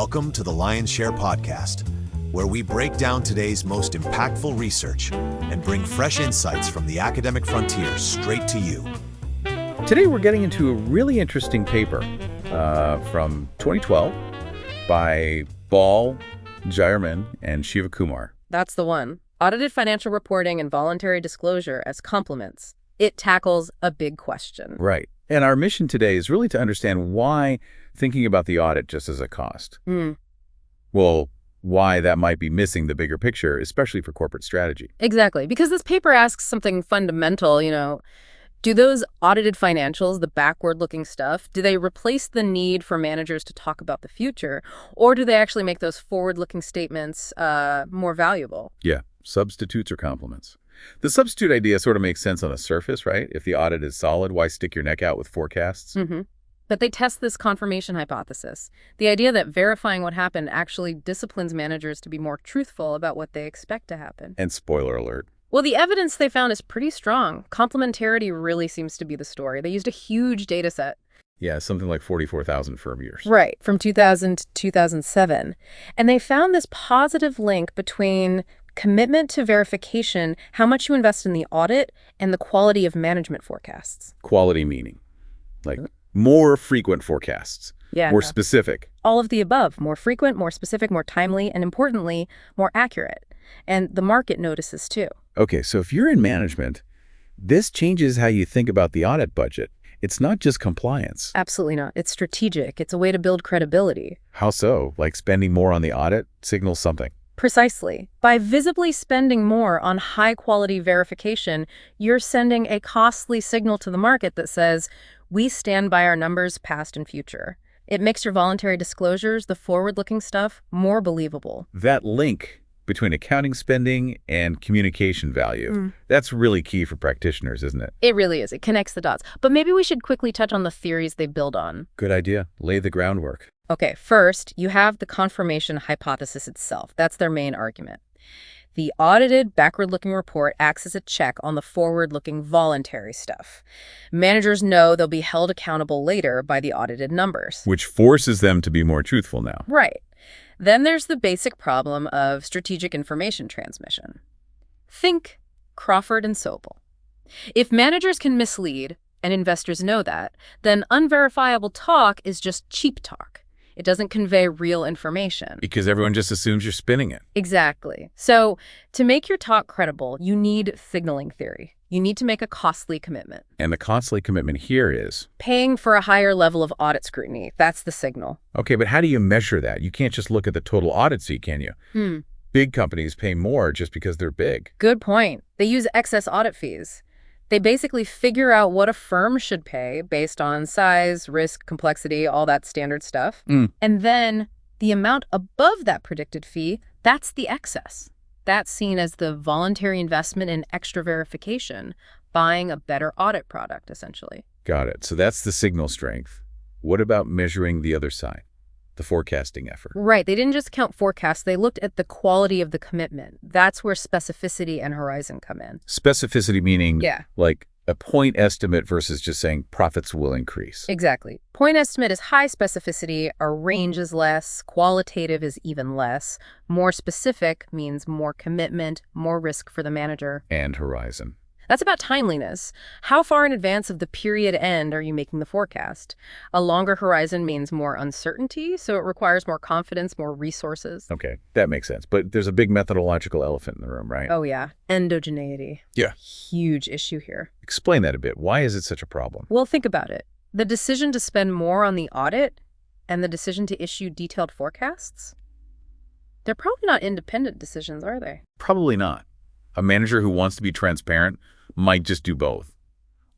Welcome to the Lion's Share podcast, where we break down today's most impactful research and bring fresh insights from the academic frontier straight to you. Today we're getting into a really interesting paper from 2012 by Jayaraman, and Shivakumar. That's the one. Audited financial reporting and voluntary disclosure as complements. It tackles a big question. Right. And our mission today is really to understand why thinking about the audit just as a cost. Well, why that might be missing the bigger picture, especially for corporate strategy. Exactly. Because this paper asks something fundamental, do those audited financials, the backward-looking stuff, do they replace the need for managers to talk about the future, or do they actually make those forward-looking statements more valuable? Yeah, substitutes or complements. The substitute idea sort of makes sense on the surface, right? If the audit is solid, why stick your neck out with forecasts? But they test this confirmation hypothesis, the idea that verifying what happened actually disciplines managers to be more truthful about what they expect to happen. And spoiler alert. Well, the evidence they found is pretty strong. Complementarity really seems to be the story. They used a huge data set. Yeah, something like 44,000 firm years. Right, from 2000 to 2007. And they found this positive link between commitment to verification, how much you invest in the audit, and the quality of management forecasts. Quality meaning, like more frequent forecasts, more specific. All of the above, more frequent, more specific, more timely, and importantly, more accurate. And the market notices too. Okay, so if you're in management, this changes how you think about the audit budget. It's not just compliance. Absolutely not. It's strategic. It's a way to build credibility. How so? Like spending more on the audit signals something. Precisely. By visibly spending more on high-quality verification, you're sending a costly signal to the market that says, we stand by our numbers past and future. It makes your voluntary disclosures, the forward-looking stuff, more believable. That link between accounting spending and communication value, that's really key for practitioners, isn't it? It really is. It connects the dots. But maybe we should quickly touch on the theories they build on. Good idea. Lay the groundwork. Okay, first, you have the confirmation hypothesis itself. That's their main argument. The audited, backward-looking report acts as a check on the forward-looking voluntary stuff. Managers know they'll be held accountable later by the audited numbers. Which forces them to be more truthful now. Right. Then there's the basic problem of strategic information transmission. Think Crawford and Sobel. If managers can mislead, and investors know that, then unverifiable talk is just cheap talk. It doesn't convey real information. Because everyone just assumes you're spinning it. Exactly. So to make your talk credible, you need signaling theory. You need to make a costly commitment. And the costly commitment here is? Paying for a higher level of audit scrutiny. That's the signal. Okay, but how do you measure that? You can't just look at the total audit fee, can you? Big companies pay more just because they're big. Good point. They use excess audit fees. They basically figure out what a firm should pay based on size, risk, complexity, all that standard stuff. And then the amount above that predicted fee, that's the excess. That's seen as the voluntary investment in extra verification, buying a better audit product, essentially. Got it. So that's the signal strength. What about measuring the other side, the forecasting effort? Right. They didn't just count forecasts. They looked at the quality of the commitment. That's where specificity and horizon come in. Specificity meaning like a point estimate versus just saying profits will increase. Exactly. Point estimate is high specificity. A range is less. Qualitative is even less. More specific means more commitment, more risk for the manager. And horizon. That's about timeliness. How far in advance of the period end are you making the forecast? A longer horizon means more uncertainty, so it requires more confidence, more resources. Okay, that makes sense. But there's a big methodological elephant in the room, right? Oh, yeah. Endogeneity. Yeah. Huge issue here. Explain that a bit. Why is it such a problem? Well, think about it. The decision to spend more on the audit and the decision to issue detailed forecasts, they're probably not independent decisions, are they? Probably not. A manager who wants to be transparent might just do both.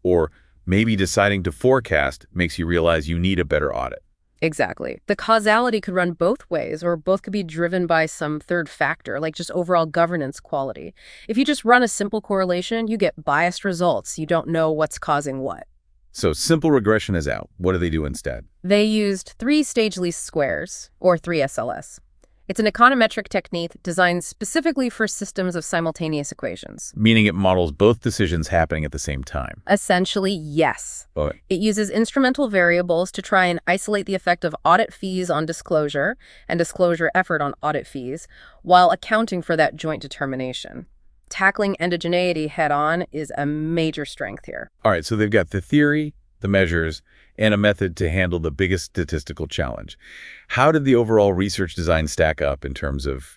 Or maybe deciding to forecast makes you realize you need a better audit. Exactly. The causality could run both ways, or both could be driven by some third factor, like just overall governance quality. If you just run a simple correlation, you get biased results. You don't know what's causing what. So simple regression is out. What do they do instead? They used 3-stage least squares, or 3 SLS. It's an econometric technique designed specifically for systems of simultaneous equations. Meaning it models both decisions happening at the same time. Essentially, yes. But It uses instrumental variables to try and isolate the effect of audit fees on disclosure and disclosure effort on audit fees while accounting for that joint determination. Tackling endogeneity head-on is a major strength here. all right, so they've got the theory, the measures, and a method to handle the biggest statistical challenge. How did the overall research design stack up in terms of,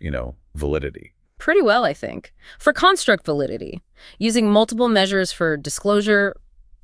validity? Pretty well, I think. For construct validity, using multiple measures for disclosure,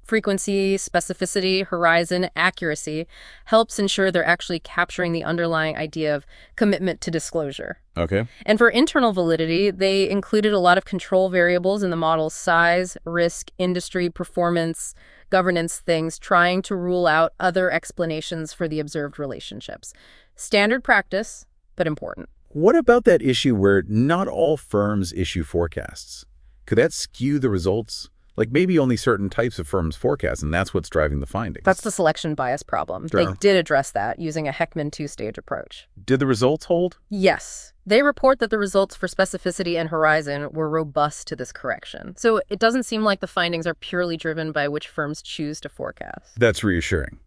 frequency, specificity, horizon, accuracy helps ensure they're actually capturing the underlying idea of commitment to disclosure. Okay. And for internal validity, they included a lot of control variables in the model's size, risk, industry, performance, governance things, trying to rule out other explanations for the observed relationships. Standard practice, but important. What about that issue where not all firms issue forecasts? Could that skew the results? Like maybe only certain types of firms forecast, and that's what's driving the findings. That's the selection bias problem. Sure. They did address that using a Heckman two-stage approach. Did the results hold? Yes. They report that the results for specificity and horizon were robust to this correction. So it doesn't seem like the findings are purely driven by which firms choose to forecast. That's reassuring.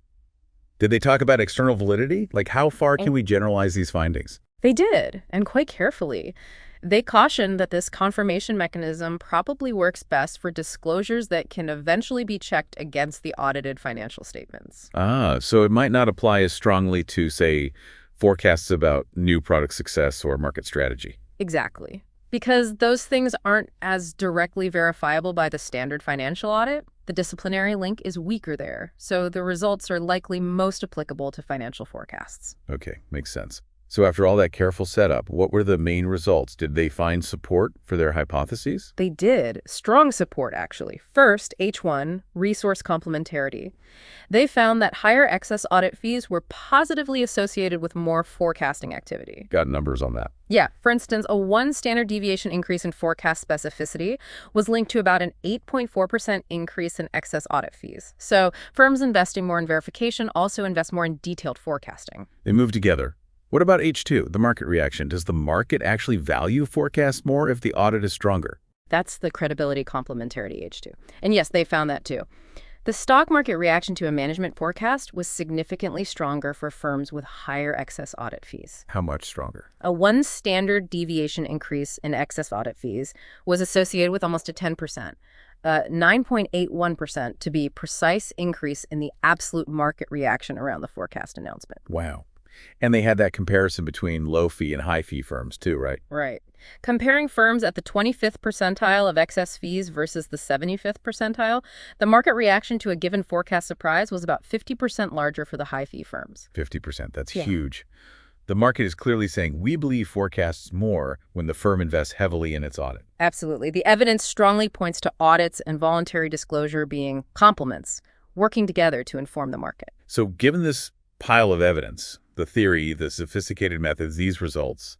Did they talk about external validity? Like how far can we generalize these findings? They did, and quite carefully. They cautioned that this confirmation mechanism probably works best for disclosures that can eventually be checked against the audited financial statements. So it might not apply as strongly to, say, forecasts about new product success or market strategy. Exactly. Because those things aren't as directly verifiable by the standard financial audit, the disciplinary link is weaker there, so the results are likely most applicable to financial forecasts. Okay, makes sense. So after all that careful setup, what were the main results? Did they find support for their hypotheses? They did. Strong support, actually. First, H1, resource complementarity. They found that higher excess audit fees were positively associated with more forecasting activity. Got numbers on that. Yeah, for instance, a 1 standard deviation increase in forecast specificity was linked to about an 8.4% increase in excess audit fees. So firms investing more in verification also invest more in detailed forecasting. They move together. What about H2, the market reaction? Does the market actually value forecasts more if the audit is stronger? That's the credibility complementarity H2. And yes, they found that too. The stock market reaction to a management forecast was significantly stronger for firms with higher excess audit fees. How much stronger? A 1 standard deviation increase in excess audit fees was associated with almost a 10%. 9.81% to be precise increase in the absolute market reaction around the forecast announcement. Wow. And they had that comparison between low fee and high fee firms too, right? Right. Comparing firms at the 25th percentile of excess fees versus the 75th percentile, the market reaction to a given forecast surprise was about 50% larger for the high fee firms. 50%, that's Yeah. huge. The market is clearly saying we believe forecasts more when the firm invests heavily in its audit. Absolutely. The evidence strongly points to audits and voluntary disclosure being complements, working together to inform the market. So given this pile of evidence, the theory, the sophisticated methods, these results,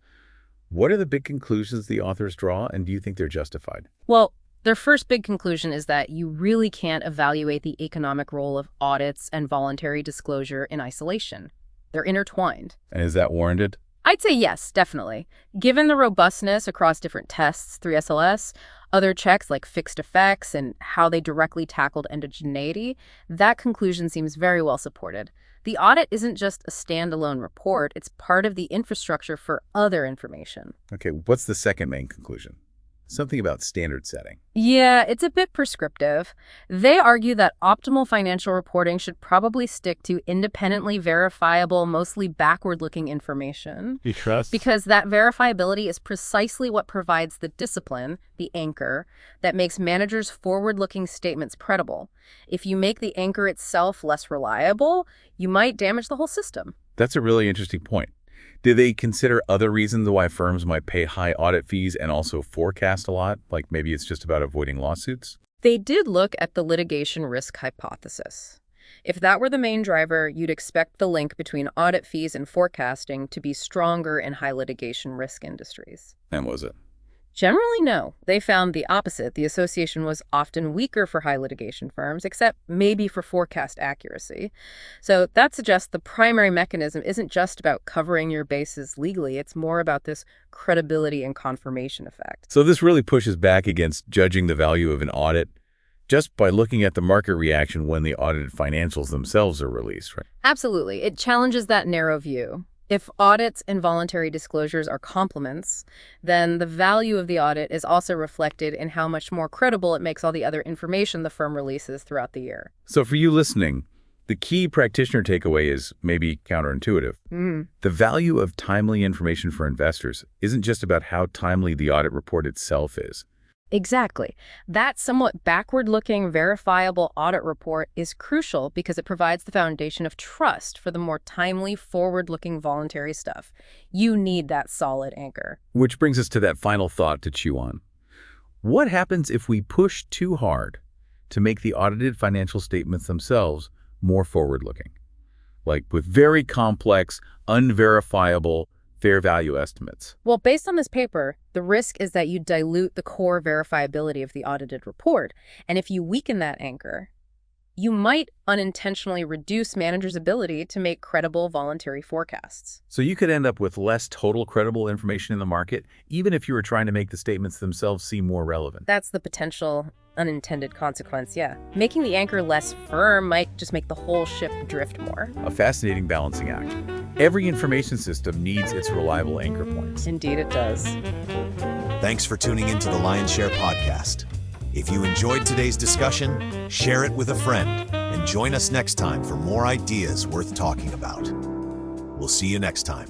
what are the big conclusions the authors draw, and do you think they're justified? Well, their first big conclusion is that you really can't evaluate the economic role of audits and voluntary disclosure in isolation. They're intertwined. And is that warranted? I'd say yes, definitely. Given the robustness across different tests through SLS, other checks like fixed effects, and how they directly tackled endogeneity, that conclusion seems very well supported. The audit isn't just a standalone report, it's part of the infrastructure for other information. Okay, what's the second main conclusion? Something about standard setting. Yeah, it's a bit prescriptive. They argue that optimal financial reporting should probably stick to independently verifiable, mostly backward-looking information. You trust? Because that verifiability is precisely what provides the discipline, the anchor, that makes managers' forward-looking statements credible. If you make the anchor itself less reliable, you might damage the whole system. That's a really interesting point. Did they consider other reasons why firms might pay high audit fees and also forecast a lot? Like maybe it's just about avoiding lawsuits? They did look at the litigation risk hypothesis. If that were the main driver, you'd expect the link between audit fees and forecasting to be stronger in high litigation risk industries. And was it? Generally, no. They found the opposite. The association was often weaker for high litigation firms, except maybe for forecast accuracy. So that suggests the primary mechanism isn't just about covering your bases legally. It's more about this credibility and confirmation effect. So this really pushes back against judging the value of an audit just by looking at the market reaction when the audited financials themselves are released, right? Absolutely. It challenges that narrow view. If audits and voluntary disclosures are complements, then the value of the audit is also reflected in how much more credible it makes all the other information the firm releases throughout the year. So for you listening, the key practitioner takeaway is maybe counterintuitive. The value of timely information for investors isn't just about how timely the audit report itself is. Exactly. That somewhat backward-looking, verifiable audit report is crucial because it provides the foundation of trust for the more timely, forward-looking voluntary stuff. You need that solid anchor. Which brings us to that final thought to chew on. What happens if we push too hard to make the audited financial statements themselves more forward-looking? Like with very complex, unverifiable, fair value estimates. Well, based on this paper, the risk is that you dilute the core verifiability of the audited report. And if you weaken that anchor, you might unintentionally reduce managers' ability to make credible voluntary forecasts. So you could end up with less total credible information in the market, even if you were trying to make the statements themselves seem more relevant. That's the potential unintended consequence, yeah. Making the anchor less firm might just make the whole ship drift more. A fascinating balancing act. Every information system needs its reliable anchor points. Indeed it does. Thanks for tuning into the Lion's Share podcast. If you enjoyed today's discussion, share it with a friend and join us next time for more ideas worth talking about. We'll see you next time.